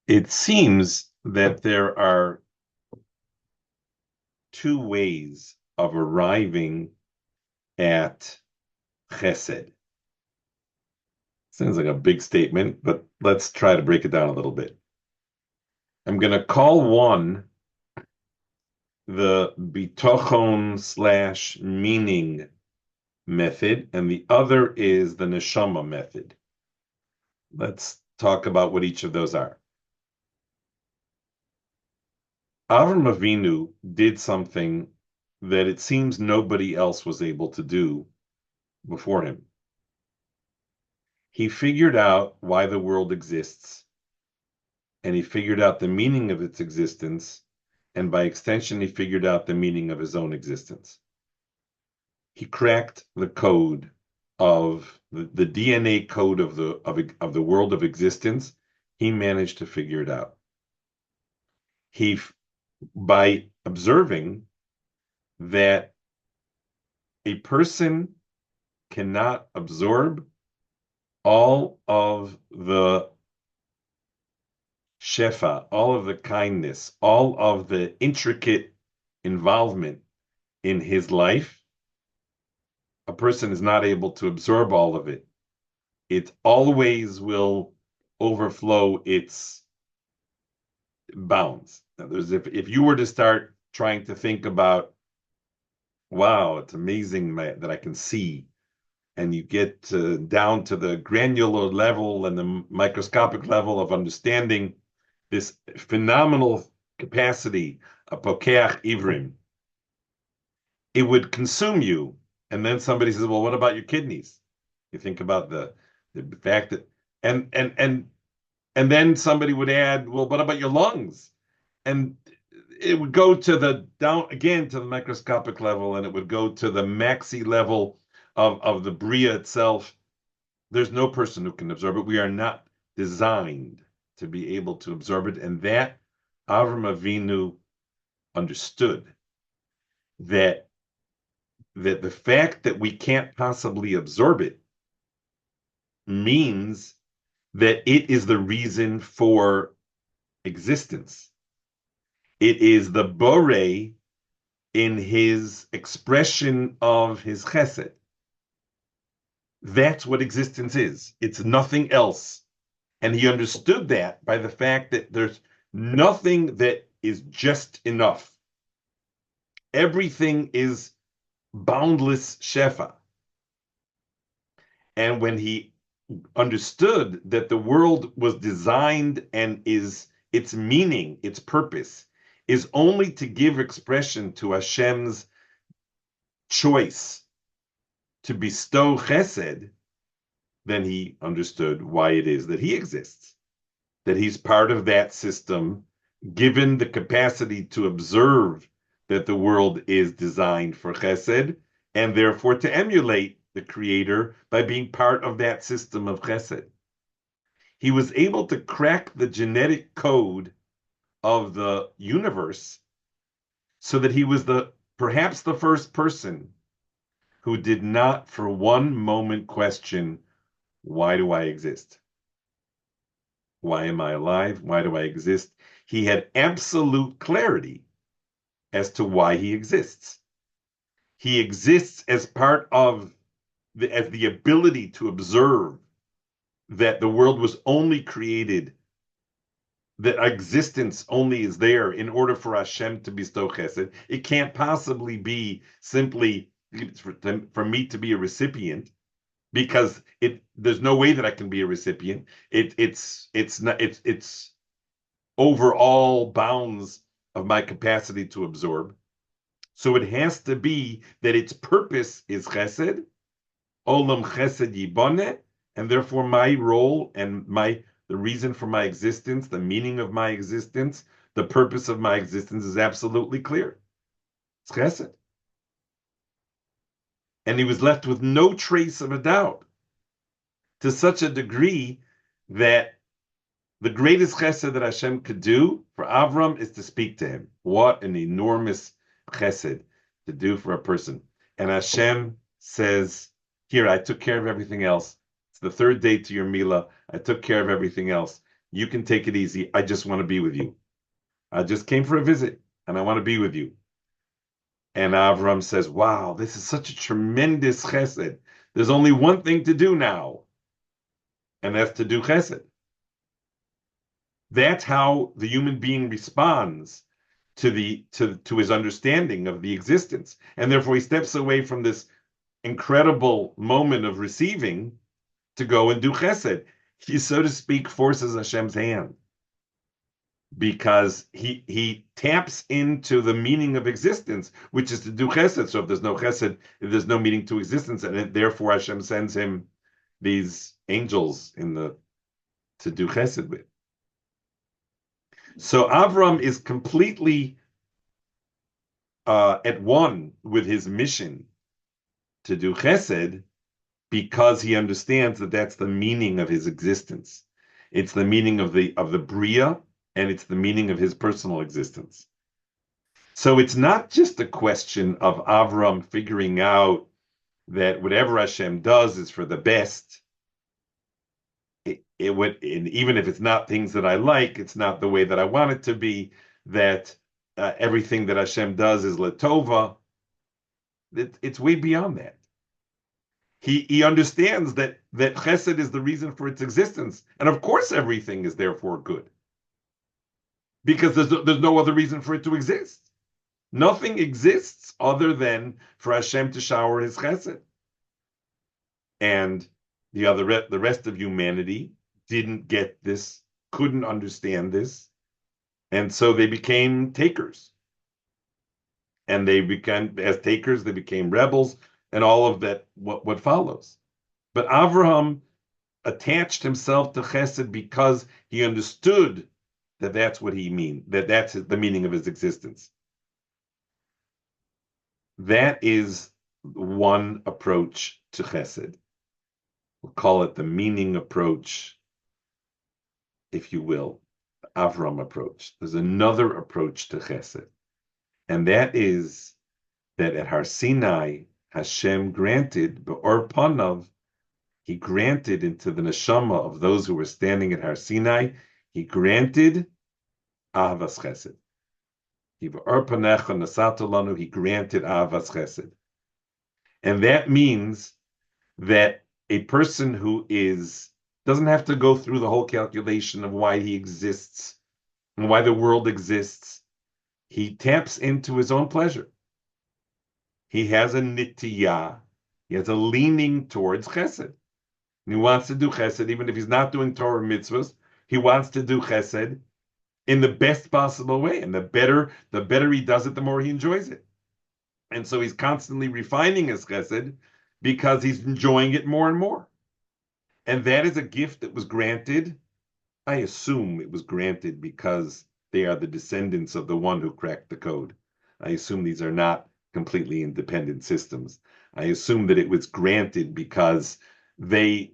It seems that there are two ways of arriving at Chesed. Sounds like a big statement, but let's try to break it down a little bit. I'm going to call one the bitochon slash meaning method, and the other is the neshama method. Let's talk about what each of those are. Avram Avinu did something that it seems nobody else was able to do before him. He figured out why the world exists, and he figured out the meaning of its existence, and by extension, he figured out the meaning of his own existence. He cracked the code of the DNA code of the world of existence. He managed to figure it out. He, by observing that a person cannot absorb all of the shefa, all of the kindness, all of the intricate involvement in his life, a person is not able to absorb all of it. It always will overflow its bounds. In other words, if you were to start trying to think about, wow, it's amazing that I can see, and you get down to the granular level and the microscopic level of understanding this phenomenal capacity of pokeach ivrim, it would consume you. And then somebody says, well, what about your kidneys? You think about the fact that and and and and then somebody would add, well, what about your lungs? And it would go to the down again to the microscopic level, and it would go to the maxi level of the bria itself. There's no person who can absorb it. We are not designed to be able to absorb it. And that Avram Avinu understood that the fact that we can't possibly absorb it means that it is the reason for existence. It is the bore in his expression of his chesed. That's what existence is. It's nothing else. And he understood that by the fact that there's nothing that is just enough. Everything is boundless shefa. And when he understood that the world was designed and is its meaning, its purpose, is only to give expression to Hashem's choice to bestow chesed, then he understood why it is that he exists, that he's part of that system, given the capacity to observe that the world is designed for chesed, and therefore to emulate the creator by being part of that system of chesed. He was able to crack the genetic code of the universe so that he was perhaps the first person who did not for one moment question, why do I exist? Why am I alive? Why do I exist? He had absolute clarity as to why he exists. He exists as part of as the ability to observe that the world was only created, that existence only is there in order for Hashem to bestow chesed. It can't possibly be simply for me to be a recipient, because there's no way that I can be a recipient. It's not it's over all bounds of my capacity to absorb. So it has to be that its purpose is chesed, olam chesed yiboneh, and therefore my role and the reason for my existence, the meaning of my existence, the purpose of my existence is absolutely clear. It's chesed. And he was left with no trace of a doubt, to such a degree that the greatest chesed that Hashem could do for Avram is to speak to him. What an enormous chesed to do for a person. And Hashem says, here, I took care of everything else. It's the third day to your Mila. I took care of everything else. You can take it easy. I just want to be with you. I just came for a visit and I want to be with you. And Avram says, wow, this is such a tremendous chesed. There's only one thing to do now, and that's to do chesed. That's how the human being responds to his understanding of the existence. And therefore he steps away from this incredible moment of receiving to go and do chesed. He, so to speak, forces Hashem's hand because he taps into the meaning of existence, which is to do chesed. So if there's no chesed, if there's no meaning to existence, and therefore Hashem sends him these angels to do chesed with. So Avram is completely at one with his mission to do chesed because he understands that that's the meaning of his existence. It's the meaning of the Bria, and it's the meaning of his personal existence. So it's not just a question of Avram figuring out that whatever Hashem does is for the best. It would, and even if it's not things that I like, it's not the way that I want it to be, that everything that Hashem does is letova. It's way beyond that. He understands that chesed is the reason for its existence. And of course everything is therefore good. Because there's no other reason for it to exist. Nothing exists other than for Hashem to shower his chesed. And the rest of humanity didn't get this, couldn't understand this, and so they became takers. And they became, as takers, they became rebels, and all of that, what follows. But Avraham attached himself to chesed because he understood that that's what he means, that's the meaning of his existence. That is one approach to chesed. We'll call it the meaning approach, if you will, the Avram approach. There's another approach to chesed, and that is that at Har Sinai, Hashem granted, Be'or Panav, he granted into the neshama of those who were standing at Har Sinai, he granted Ahavas Chesed. He Be'or Panecha Nasata Lanu, he granted Ahavas Chesed. And that means that a person who doesn't have to go through the whole calculation of why he exists and why the world exists. He taps into his own pleasure. He has a nitiyah. He has a leaning towards chesed. And he wants to do chesed, even if he's not doing Torah mitzvahs. He wants to do chesed in the best possible way. And the better he does it, the more he enjoys it. And so he's constantly refining his chesed because he's enjoying it more and more. And that is a gift that was granted. I assume it was granted because they are the descendants of the one who cracked the code. I assume these are not completely independent systems. I assume that it was granted because they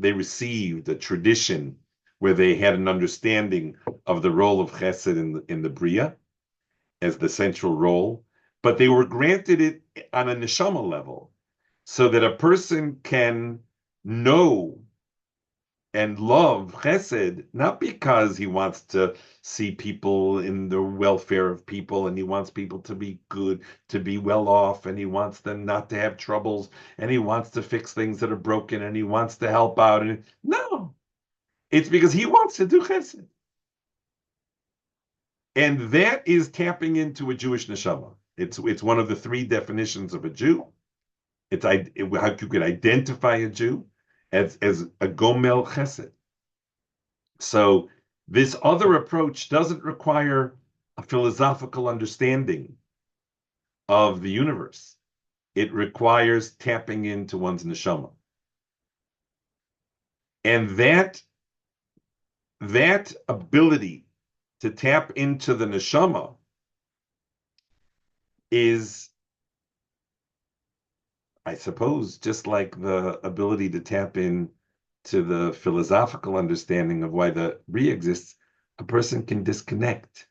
received a tradition where they had an understanding of the role of chesed in the Bria as the central role, but they were granted it on a neshama level so that a person can know and love chesed, not because he wants to see people in the welfare of people and he wants people to be good, to be well off, and he wants them not to have troubles, and he wants to fix things that are broken, and he wants to help out. And no, it's because he wants to do chesed. And that is tapping into a Jewish neshama. It's one of the three definitions of a Jew. It's how you could identify a Jew as a gomel chesed. So this other approach doesn't require a philosophical understanding of the universe. It requires tapping into one's neshama. And that ability to tap into the neshama is, I suppose, just like the ability to tap in to the philosophical understanding of why the Bria exists, a person can disconnect.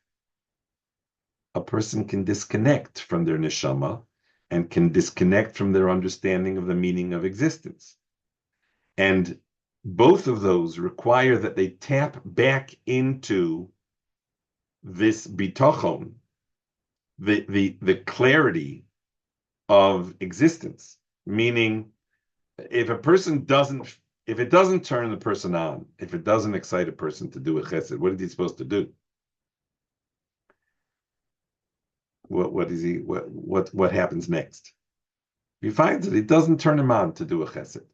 A person can disconnect from their neshama and can disconnect from their understanding of the meaning of existence. And both of those require that they tap back into this bitachon, the clarity of existence. Meaning, if a person doesn't, if it doesn't turn the person on, if it doesn't excite a person to do a chesed, what is he supposed to do? What is he? What happens next? He finds that it doesn't turn him on to do a chesed.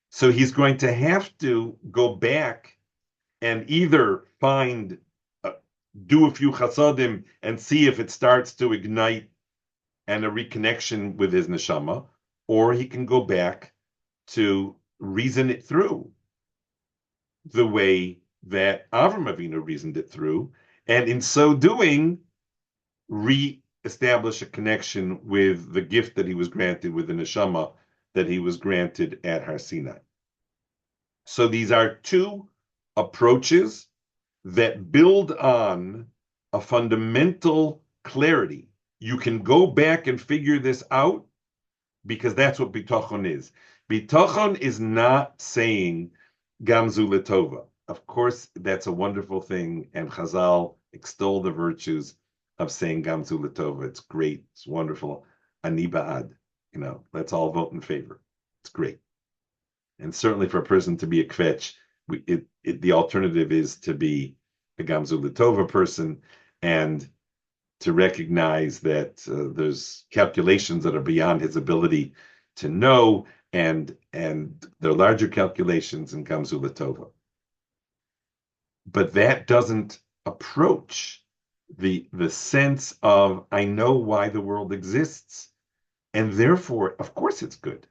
So he's going to have to go back and either do a few chasadim and see if it starts to ignite and a reconnection with his neshama, or he can go back to reason it through the way that Avram Avinu reasoned it through, and in so doing, re-establish a connection with the gift that he was granted, with the neshama that he was granted at Har Sinai. So these are two approaches that build on a fundamental clarity. You can go back and figure this out because that's what bitachon is. Bitachon is not saying gamzu letova. Of course, that's a wonderful thing, and Chazal extol the virtues of saying gamzu letova. It's great. It's wonderful. Ani ba'ad. Let's all vote in favor. It's great. And certainly for a person to be a kvetch, the alternative is to be a gamzu letova person and to recognize that there's calculations that are beyond his ability to know, and there are larger calculations in gamzu letova. But that doesn't approach the sense of, I know why the world exists, and therefore, of course it's good.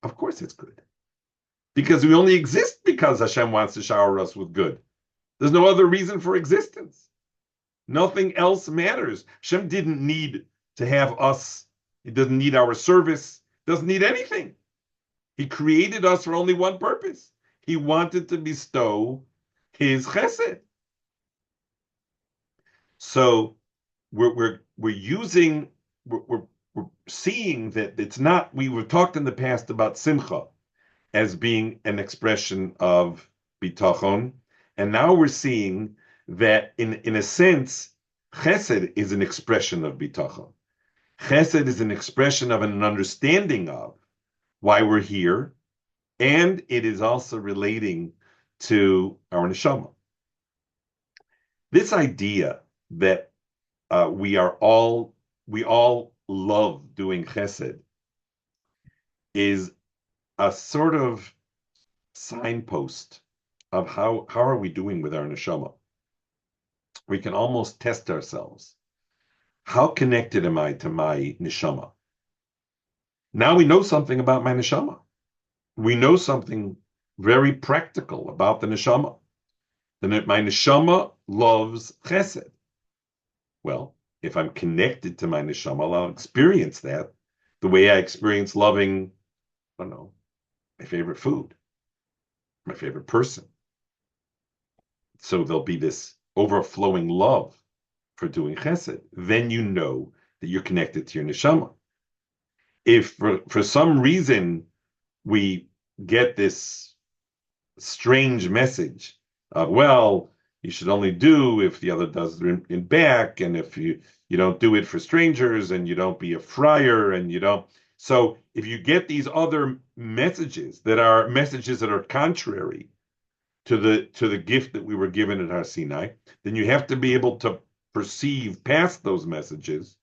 Of course it's good. Because we only exist because Hashem wants to shower us with good. There's no other reason for existence. Nothing else matters. Hashem didn't need to have us. He doesn't need our service. Doesn't need anything. He created us for only one purpose. He wanted to bestow his chesed. So we're seeing that it's not. We've talked in the past about simcha as being an expression of bitachon, and now we're seeing that in a sense, chesed is an expression of bitachon. Chesed is an expression of an understanding of why we're here, and it is also relating to our neshama. This idea that we all love doing chesed is a sort of signpost of how are we doing with our neshama. We can almost test ourselves. How connected am I to my neshama? Now we know something about my neshama. We know something very practical about the neshama. That my neshama loves chesed. Well, if I'm connected to my neshama, I'll experience that the way I experience loving, I don't know, my favorite food, my favorite person. So there'll be this overflowing love for doing chesed. Then you know that you're connected to your neshama. If for some reason we get this strange message of, well, you should only do if the other does it in back, and if you don't do it for strangers, and you don't be a friar, and you don't. So if you get these other messages that are contrary to the gift that we were given at Har Sinai, then you have to be able to perceive past those messages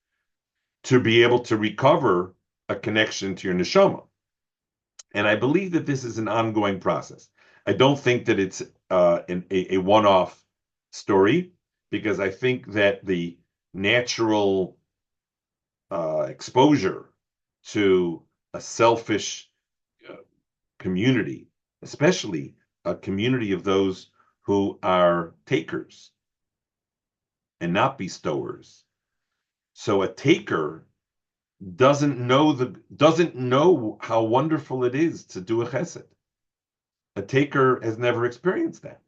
to be able to recover a connection to your neshama. And I believe that this is an ongoing process. I don't think that it's a one-off story, because I think that the natural exposure to a selfish community, especially a community of those who are takers and not bestowers. So a taker doesn't know how wonderful it is to do a chesed. A taker has never experienced that.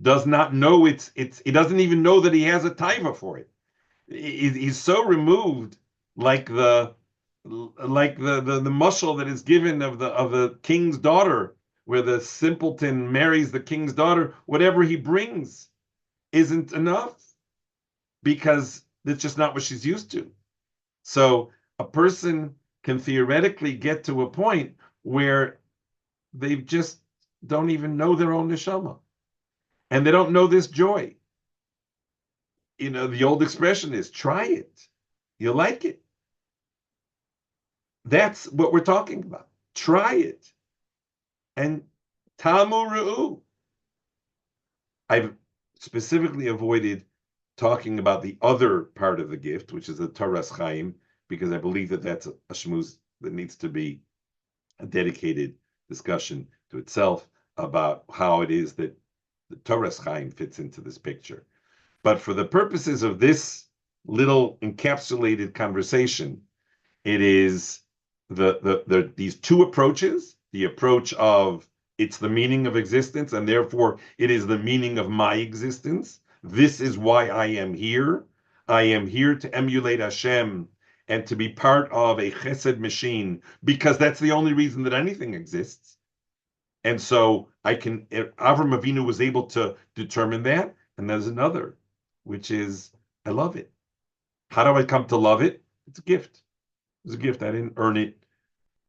Does not know he doesn't even know that he has a taiva for it. He's so removed, like the like the mushal that is given of the king's daughter, where the simpleton marries the king's daughter, whatever he brings isn't enough because that's just not what she's used to. So a person can theoretically get to a point where they just don't even know their own neshama, and they don't know this joy. The old expression is try it. You'll like it. That's what we're talking about. Try it. And tamu ru'u. I've specifically avoided talking about the other part of the gift, which is the Toras Chaim, because I believe that that's a shmuz that needs to be a dedicated discussion to itself about how it is that the Toras Chaim fits into this picture. But for the purposes of this little encapsulated conversation, it is these two approaches: the approach of it's the meaning of existence, and therefore it is the meaning of my existence. This is why I am here. I am here to emulate Hashem and to be part of a Chesed machine, because that's the only reason that anything exists. And so Avram Avinu was able to determine that. And there's another, which is, I love it. How do I come to love it? It's a gift. It's a gift. I didn't earn it,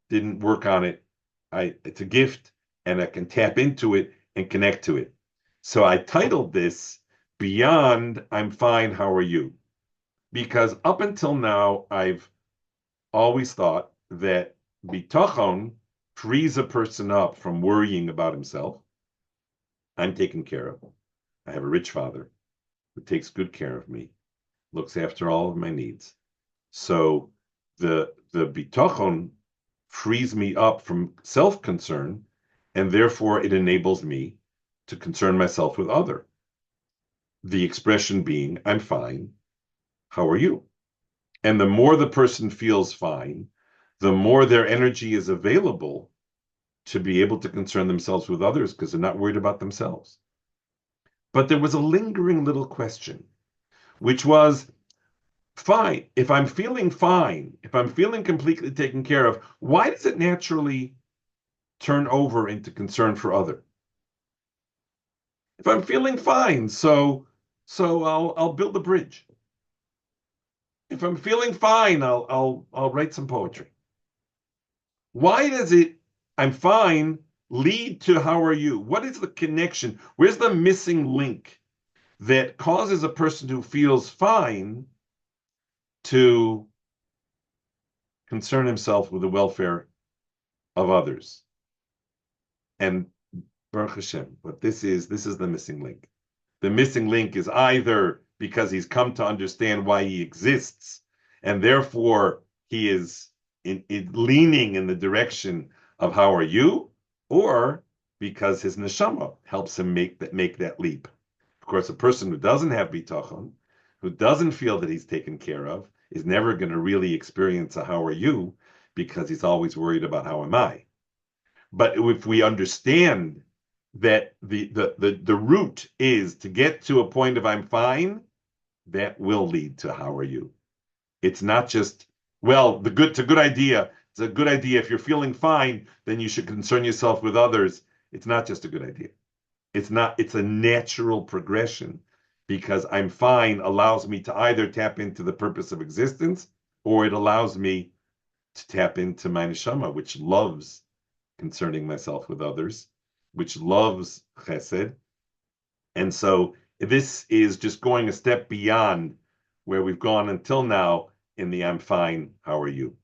didn't work on it. It's a gift, and I can tap into it and connect to it. So I titled this Beyond I'm Fine, How Are You? Because up until now, I've always thought that bitachon frees a person up from worrying about himself. I'm taken care of. I have a rich father who takes good care of me, looks after all of my needs. So the bitachon frees me up from self-concern, and therefore it enables me to concern myself with other. The expression being, I'm fine. How are you? And the more the person feels fine, the more their energy is available to be able to concern themselves with others because they're not worried about themselves. But there was a lingering little question, which was, fine, if I'm feeling fine, if I'm feeling completely taken care of, why does it naturally turn over into concern for other? If I'm feeling fine, so I'll build a bridge. If I'm feeling fine, I'll write some poetry. Why does it, I'm fine, lead to how are you? What is the connection? Where's the missing link that causes a person who feels fine to concern himself with the welfare of others? And Baruch Hashem, but this is the missing link. The missing link is either because he's come to understand why he exists, and therefore he is leaning in the direction of how are you, or because his neshama helps him make that leap. Of course, a person who doesn't have bitachon, who doesn't feel that he's taken care of, is never going to really experience a how are you, because he's always worried about how am I. But if we understand that the root is to get to a point of I'm fine, that will lead to how are you. It's not just, well, it's a good idea. It's a good idea. If you're feeling fine, then you should concern yourself with others. It's not just a good idea. It's a natural progression, because I'm fine allows me to either tap into the purpose of existence, or it allows me to tap into my neshama, which loves concerning myself with others, which loves chesed. And so this is just going a step beyond where we've gone until now in the I'm fine, how are you?